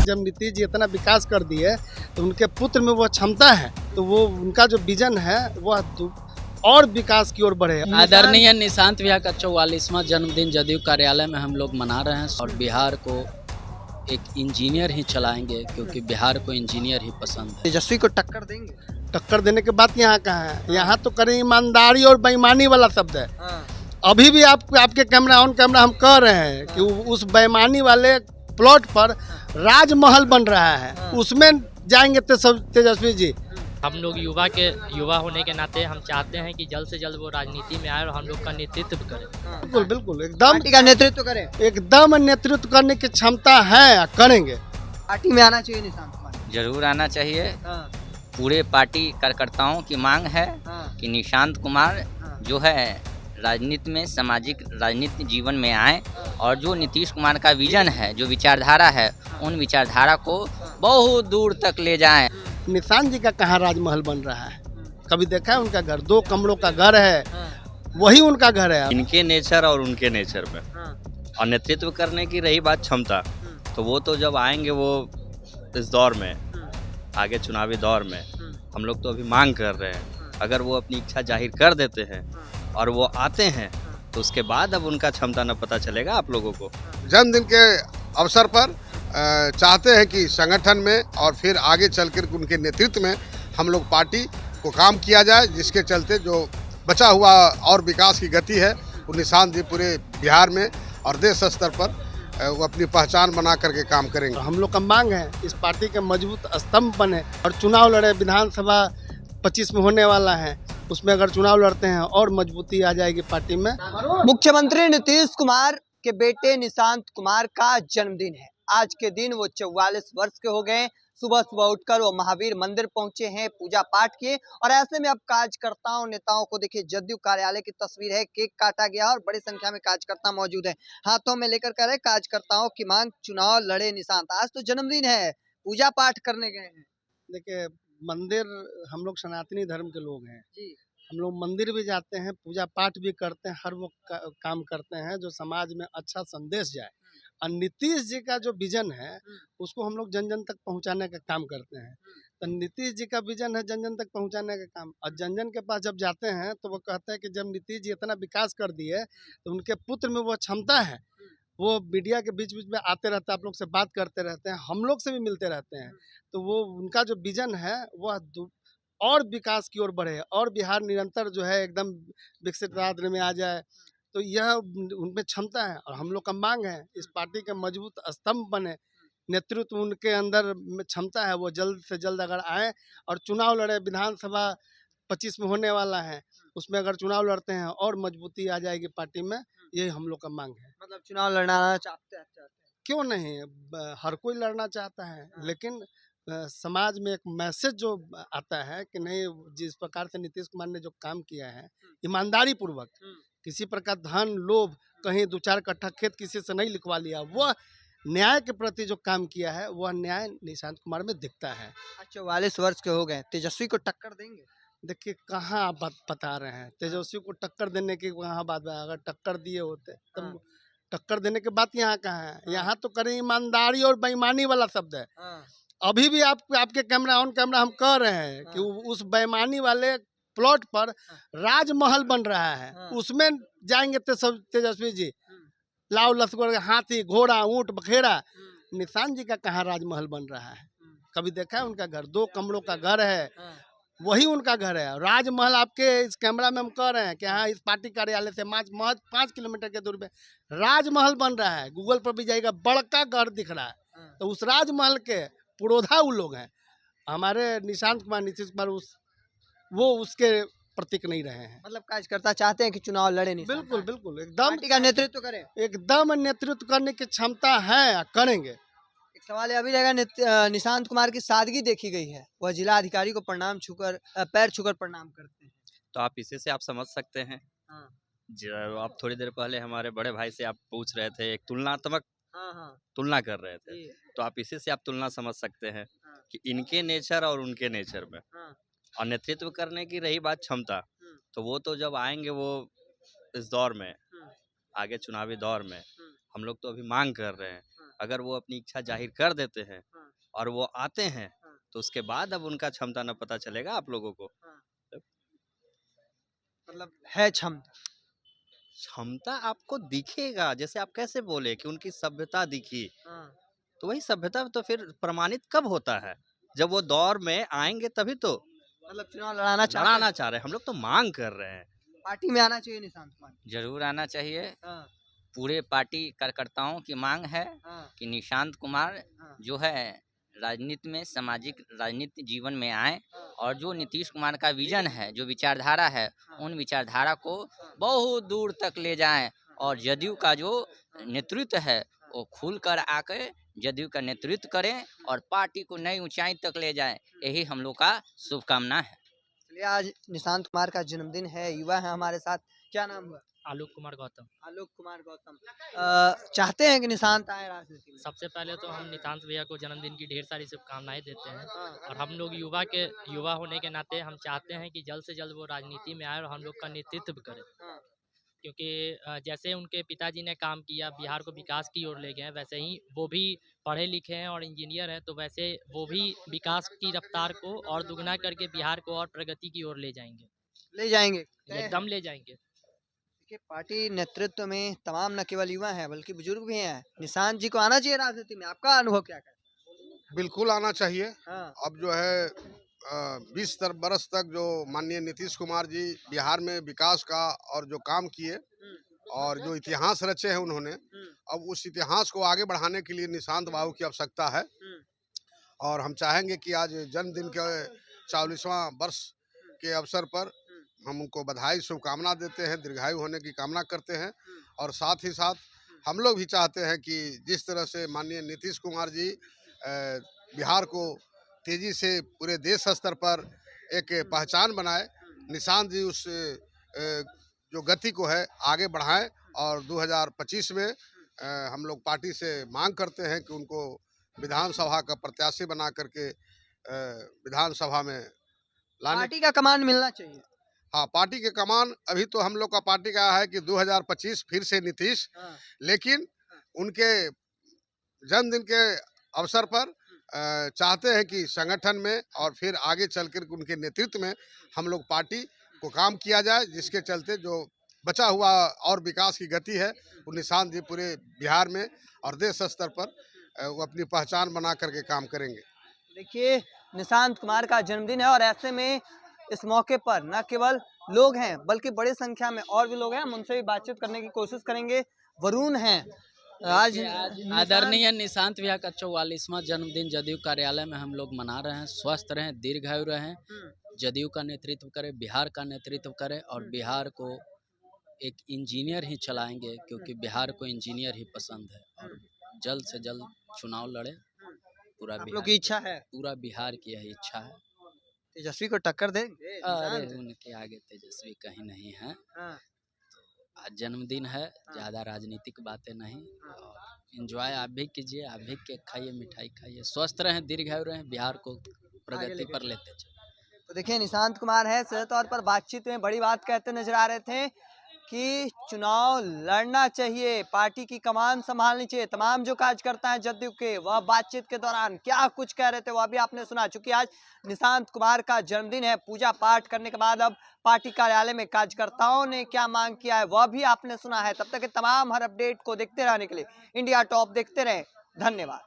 जब नीतीश जी इतना विकास कर दिए तो उनके पुत्र में वो क्षमता है, तो वो उनका जो विजन है वह और विकास की ओर बढ़े। आदरणीय निशांत भैया का 44वां जन्मदिन जदयू कार्यालय में हम लोग मना रहे हैं और बिहार को एक इंजीनियर ही चलाएंगे, क्योंकि बिहार को इंजीनियर ही पसंद है। तेजस्वी को टक्कर देंगे। टक्कर देने के बात यहाँ कहाँ है, यहाँ तो करें ईमानदारी और बेईमानी वाला शब्द है। अभी भी आपके कैमरा ऑन कैमरा हम कह रहे हैं कि उस बेईमानी वाले प्लॉट पर राजमहल बन रहा है, उसमें जाएंगे तेजस्वी जी। हम लोग युवा होने के नाते हम चाहते हैं कि जल्द से जल्द वो राजनीति में आए और हम लोग का नेतृत्व करें। बिल्कुल बिल्कुल, एकदम पार्टी का नेतृत्व करें। एकदम नेतृत्व करने की क्षमता है, करेंगे। पार्टी में आना चाहिए निशांत कुमार। जरूर आना चाहिए। पूरे पार्टी कार्यकर्ताओं की मांग है कि निशांत कुमार जो है राजनीति में, सामाजिक राजनीति जीवन में आए और जो नीतीश कुमार का विजन है, जो विचारधारा है, उन विचारधारा को बहुत दूर तक ले जाएं। निशांत जी का कहाँ राजमहल बन रहा है? कभी देखा है उनका घर? 2 कमरों का घर है, वही उनका घर है। इनके नेचर और उनके नेचर में और नेतृत्व करने की रही बात क्षमता, तो वो तो जब आएंगे वो इस दौर में, आगे चुनावी दौर में, हम लोग तो अभी मांग कर रहे हैं। अगर वो अपनी इच्छा जाहिर कर देते हैं और वो आते हैं तो उसके बाद अब उनका क्षमता न पता चलेगा आप लोगों को। जन्मदिन के अवसर पर चाहते हैं कि संगठन में और फिर आगे चलकर उनके नेतृत्व में हम लोग पार्टी को काम किया जाए, जिसके चलते जो बचा हुआ और विकास की गति है वो निशांत जी पूरे बिहार में और देश स्तर पर वो अपनी पहचान बना करके काम करेंगे। हम लोग का मांग है इस पार्टी के मजबूत स्तंभ बने और चुनाव लड़े। विधानसभा 25 में होने वाला है, उसमें अगर चुनाव लड़ते हैं और मजबूती आ जाएगी पार्टी में। मुख्यमंत्री नीतीश कुमार के बेटे निशांत कुमार का जन्मदिन है। आज के दिन वो 44 वर्ष के हो गए। सुबह सुबह उठकर वो महावीर मंदिर पहुंचे हैं, पूजा पाठ किए और ऐसे में अब कार्यकर्ताओं नेताओं को देखिए, जदयू कार्यालय की तस्वीर है, केक काटा गया और बड़ी संख्या में कार्यकर्ता मौजूद हैं। हाथों में लेकर कर कार्यकर्ताओं की मांग, चुनाव लड़े निशांत। आज तो जन्मदिन है, पूजा पाठ करने गए हैं। देखिए, मंदिर, हम लोग सनातनी धर्म के लोग हैं जी। हम लोग मंदिर भी जाते हैं, पूजा पाठ भी करते हैं, हर वो काम करते हैं जो समाज में अच्छा संदेश जाए। और नीतीश जी का जो विजन है उसको हम लोग जन जन तक पहुंचाने का काम करते हैं। तो नीतीश जी का विजन है जन जन तक पहुंचाने का काम, और जन जन के पास जब जाते हैं तो वो कहते हैं कि जब नीतीश जी इतना विकास कर दिए तो उनके पुत्र में वो क्षमता है। वो मीडिया के बीच बीच में आते रहते हैं, आप लोग से बात करते रहते हैं, हम लोग से भी मिलते रहते हैं। तो वो उनका जो विजन है वह और विकास की ओर बढ़े और बिहार निरंतर जो है एकदम विकसित रास्ते में आ जाए, तो यह उनमें क्षमता है। और हम लोग का मांग है इस पार्टी के मजबूत स्तंभ बने, नेतृत्व उनके अंदर में क्षमता है, वो जल्द से जल्द अगर आए और चुनाव लड़े। विधानसभा 25 में होने वाला है, उसमें अगर चुनाव लड़ते हैं और मजबूती आ जाएगी पार्टी में, यही हम लोग का मांग है। मतलब चुनाव लड़ना चाहते हैं। क्यों नहीं, हर कोई लड़ना चाहता है, लेकिन समाज में एक मैसेज जो आता है कि नहीं, जिस प्रकार से नीतीश कुमार ने जो काम किया है ईमानदारी पूर्वक, किसी प्रकार धन लोभ, कहीं 2-4 कट्ठा खेत किसी से नहीं लिखवा लिया, वह न्याय के प्रति जो काम किया है वह न्याय निशांत कुमार में दिखता है। 44 वर्ष के हो गए, तेजस्वी को टक्कर देंगे। देखिए, कहाँ आप बात बता रहे हैं, तेजस्वी को टक्कर देने की कहाँ बात है? अगर टक्कर दिए होते तब टक्कर देने की बात यहाँ कहाँ है, यहाँ तो करें ईमानदारी और बेईमानी वाला शब्द है। अभी भी आपके कैमरा ऑन कैमरा हम कह रहे हैं कि उस बेईमानी वाले प्लॉट पर राजमहल बन रहा है, उसमें जाएंगे तेजस्वी जी। लाव लश्कर, हाथी, घोड़ा, ऊंट, बखेड़ा। निशांत जी का कहाँ राजमहल बन रहा है? कभी देखा है उनका घर? 2 कमरों का घर है, वही उनका घर है। राजमहल आपके इस कैमरा में हम कह रहे हैं कि हाँ, इस पार्टी कार्यालय से महज 5 किलोमीटर के दूर पे राजमहल बन रहा है। गूगल पर भी जाएगा, बड़का घर दिख रहा है। तो उस राजमहल के पुरोधा वो लोग हैं। हमारे निशांत कुमार, नीतीश कुमार वो उसके प्रतीक नहीं रहे हैं। मतलब कार्यकर्ता चाहते हैं कि चुनाव लड़े नहीं। बिल्कुल बिल्कुल, एकदम पार्टी का नेतृत्व करें। एकदम नेतृत्व करने की क्षमता है, करेंगे। एक सवाल है, अभी रहेगा, निशांत कुमार की सादगी देखी गई है, वह जिला अधिकारी को प्रणाम छूकर, पैर छूकर प्रणाम करते हैं। तो आप इसी से आप समझ सकते हैं। आप थोड़ी देर पहले हमारे बड़े भाई से आप पूछ रहे थे, एक तुलनात्मक तुलना कर रहे थे, तो आप इसी से आप तुलना समझ सकते हैं कि इनके नेचर और उनके नेचर में और नेतृत्व करने की रही बात क्षमता, तो वो तो जब आएंगे वो इस दौर में, आगे चुनावी दौर में, हम लोग तो अभी मांग कर रहे हैं। अगर वो अपनी इच्छा जाहिर कर देते हैं हाँ। और वो आते हैं हाँ। तो उसके बाद अब उनका क्षमता न पता चलेगा आप लोगों को। मतलब है क्षमता। क्षमता आपको दिखेगा, जैसे आप कैसे बोले कि उनकी सभ्यता दिखी, तो वही सभ्यता तो फिर प्रमाणित कब होता है? जब वो दौर में आएंगे तभी तो। मतलब चुनाव लड़ाना चाहते लड़ाना हैं। चाह रहे हैं, हम लोग तो मांग कर रहे हैं। पार्टी में आना चाहिए निशांत कुमार। जरूर आना चाहिए। हाँ। पूरे पार्टी कार्यकर्ताओं की मांग है हाँ। कि निशांत कुमार हाँ। जो है राजनीति में, सामाजिक राजनीति जीवन में आए हाँ। और जो नीतीश कुमार का विजन है, जो विचारधारा है, उन विचारधारा को बहुत दूर तक ले जाएं और जदयू का जो नेतृत्व है वो खुल कर आकर जदयू का नेतृत्व करें और पार्टी को नई ऊंचाई तक ले जाएं। यही हम लोग का शुभकामना है। चलिए, आज निशांत कुमार का जन्मदिन है, युवा है हमारे साथ। क्या नाम हुआ? आलोक कुमार गौतम। आलोक कुमार गौतम। चाहते हैं कि निशांत आए राजनीति में? सबसे पहले तो हम नितांत भैया को जन्मदिन की ढेर सारी शुभकामनाएं देते हैं हाँ। और हम लोग युवा होने के नाते हम चाहते हैं कि जल्द से जल्द वो राजनीति में आए और हम लोग का नेतृत्व करें, हाँ। क्योंकि जैसे उनके पिताजी ने काम किया, बिहार को विकास की ओर ले गए, वैसे ही वो भी पढ़े लिखे हैं और इंजीनियर हैं, तो वैसे वो भी विकास की रफ्तार को और दुगना करके बिहार को और प्रगति की ओर ले जाएंगे। ले जाएंगे। एकदम ले जाएंगे। देखिए, पार्टी नेतृत्व में तमाम न केवल युवा हैं बल्कि बुजुर्ग भी हैं। निशांत जी को आना चाहिए राजनीति में, आपका अनुभव क्या है? बिल्कुल आना चाहिए। हाँ। अब जो है 20 बरस तक जो माननीय नीतीश कुमार जी बिहार में विकास का और जो काम किए और जो इतिहास रचे हैं उन्होंने, अब उस इतिहास को आगे बढ़ाने के लिए निशांत बाबू की आवश्यकता है। और हम चाहेंगे कि आज जन्मदिन के 44वां वर्ष के अवसर पर हम उनको बधाई शुभकामना देते हैं, दीर्घायु होने की कामना करते हैं। और साथ ही साथ हम लोग भी चाहते हैं कि जिस तरह से माननीय नीतीश कुमार जी बिहार को तेजी से पूरे देश स्तर पर एक पहचान बनाए, निशांत जी उस जो गति को है आगे बढ़ाएं। और 2025 में हम लोग पार्टी से मांग करते हैं कि उनको विधानसभा का प्रत्याशी बना करके विधानसभा में लाने। पार्टी का कमान मिलना चाहिए। हाँ, पार्टी के कमान अभी तो हम लोग का पार्टी का है कि 2025 फिर से नीतीश, लेकिन उनके जन्मदिन के अवसर पर चाहते हैं कि संगठन में और फिर आगे चलकर उनके नेतृत्व में हम लोग पार्टी को काम किया जाए, जिसके चलते जो बचा हुआ और विकास की गति है वो निशांत जी पूरे बिहार में और देश स्तर पर वो अपनी पहचान बना करके काम करेंगे। देखिए, निशांत कुमार का जन्मदिन है और ऐसे में इस मौके पर न केवल लोग हैं बल्कि बड़ी संख्या में और भी लोग हैं। हम उनसे भी बातचीत करने की कोशिश करेंगे। वरुण हैं। आज आदरणीय निशांत भैया का 44वां जन्मदिन जदयू कार्यालय में हम लोग मना रहे हैं। स्वस्थ रहें, दीर्घायु रहें, जदयू का नेतृत्व करें, बिहार का नेतृत्व करें और बिहार को एक इंजीनियर ही चलाएंगे, क्योंकि बिहार को इंजीनियर ही पसंद है। और जल्द से जल्द चुनाव लड़े। पूरा आप लोग की इच्छा है? पूरा बिहार की यही इच्छा है। तेजस्वी को टक्कर देंगे? अरे उनके आगे तेजस्वी कहीं नहीं है। हाँ। आज जन्मदिन है, ज़्यादा राजनीतिक बातें नहीं। और एंजॉय आप भी कीजिए, आप भी केक खाइए, मिठाई खाइए, स्वस्थ रहें, दीर्घायु रहें, बिहार को प्रगति पर लेते चलें। तो देखिए, निशांत कुमार है सीधे तौर पर बातचीत में बड़ी बात कहते नजर आ रहे थे कि चुनाव लड़ना चाहिए, पार्टी की कमान संभालनी चाहिए। तमाम जो कार्यकर्ता हैं जदयू के, वह बातचीत के दौरान क्या कुछ कह रहे थे वह भी आपने सुना। चूंकि आज निशांत कुमार का जन्मदिन है, पूजा पाठ करने के बाद अब पार्टी कार्यालय में कार्यकर्ताओं ने क्या मांग किया है वह भी आपने सुना है। तब तक के तमाम हर अपडेट को देखते रहने के लिए इंडिया टॉप देखते रहें। धन्यवाद।